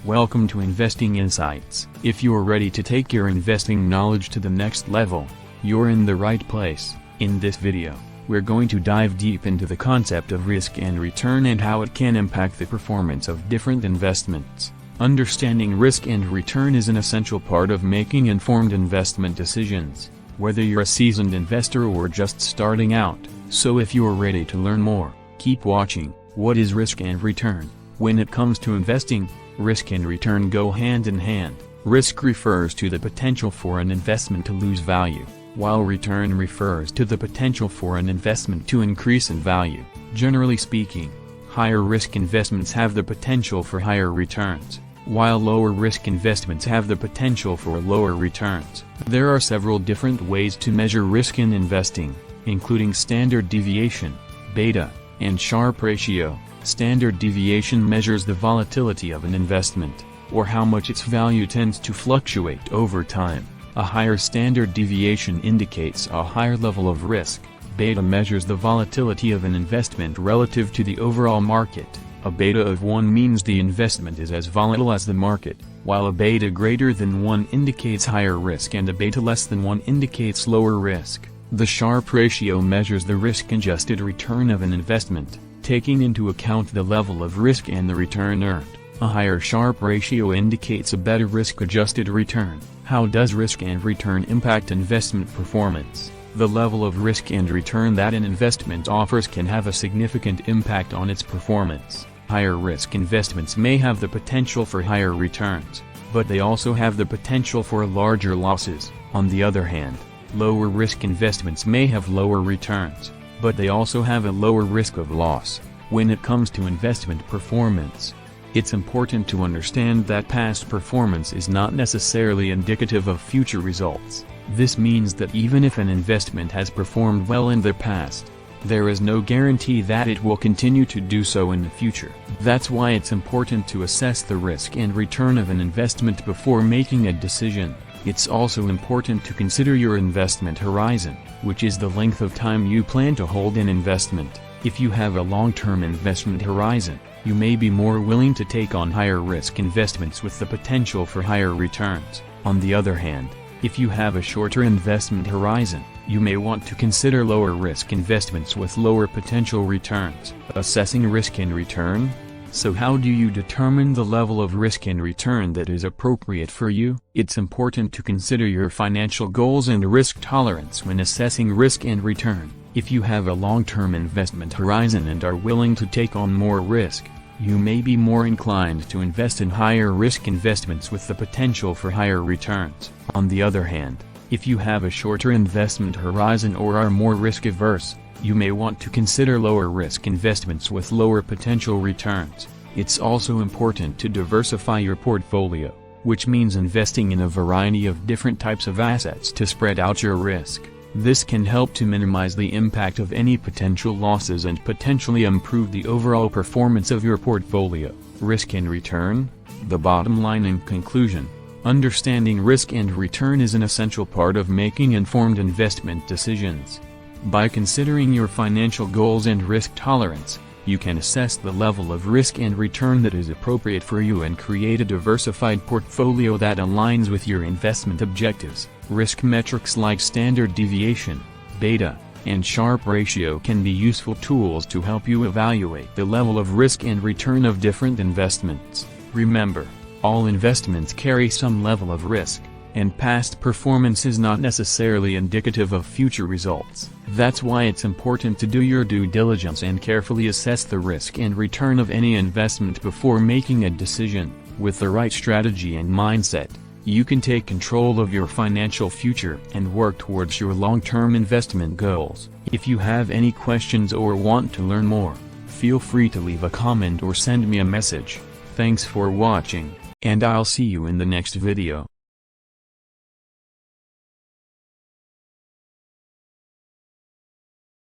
Welcome to Investing Insights. If you're ready to take your investing knowledge to the next level, you're in the right place. In this video, we're going to dive deep into the concept of risk and return and how it can impact the performance of different investments. Understanding risk and return is an essential part of making informed investment decisions, whether you're a seasoned investor or just starting out. So if you're ready to learn more, keep watching. What is risk and return? When it comes to investing, risk and return go hand in hand. Risk refers to the potential for an investment to lose value, while return refers to the potential for an investment to increase in value. Generally speaking, higher risk investments have the potential for higher returns, while lower risk investments have the potential for lower returns. There are several different ways to measure risk in investing, including standard deviation, beta, and Sharpe ratio. Standard deviation measures the volatility of an investment, or how much its value tends to fluctuate over time. A higher standard deviation indicates a higher level of risk. Beta measures the volatility of an investment relative to the overall market. A beta of 1 means the investment is as volatile as the market, while a beta greater than 1 indicates higher risk and a beta less than 1 indicates lower risk. The Sharpe ratio measures the risk-adjusted return of an investment, taking into account the level of risk and the return earned. A higher Sharpe ratio indicates a better risk-adjusted return. How does risk and return impact investment performance? The level of risk and return that an investment offers can have a significant impact on its performance. Higher risk investments may have the potential for higher returns, but they also have the potential for larger losses. On the other hand, lower risk investments may have lower returns, but they also have a lower risk of loss. When it comes to investment performance, it's important to understand that past performance is not necessarily indicative of future results. This means that even if an investment has performed well in the past, there is no guarantee that it will continue to do so in the future. That's why it's important to assess the risk and return of an investment before making a decision. It's also important to consider your investment horizon, which is the length of time you plan to hold an investment. If you have a long-term investment horizon, you may be more willing to take on higher risk investments with the potential for higher returns. On the other hand, if you have a shorter investment horizon, you may want to consider lower risk investments with lower potential returns. Assessing risk and return? So how do you determine the level of risk and return that is appropriate for you? It's important to consider your financial goals and risk tolerance when assessing risk and return. If you have a long-term investment horizon and are willing to take on more risk, you may be more inclined to invest in higher risk investments with the potential for higher returns. On the other hand, if you have a shorter investment horizon or are more risk-averse, you may want to consider lower risk investments with lower potential returns. It's also important to diversify your portfolio, which means investing in a variety of different types of assets to spread out your risk. This can help to minimize the impact of any potential losses and potentially improve the overall performance of your portfolio. Risk and return? The bottom line in conclusion: understanding risk and return is an essential part of making informed investment decisions. By considering your financial goals and risk tolerance, you can assess the level of risk and return that is appropriate for you and create a diversified portfolio that aligns with your investment objectives. Risk metrics like standard deviation, beta, and Sharpe ratio can be useful tools to help you evaluate the level of risk and return of different investments. Remember, all investments carry some level of risk, and past performance is not necessarily indicative of future results. That's why it's important to do your due diligence and carefully assess the risk and return of any investment before making a decision. With the right strategy and mindset, you can take control of your financial future and work towards your long-term investment goals. If you have any questions or want to learn more, feel free to leave a comment or send me a message. Thanks for watching, and I'll see you in the next video.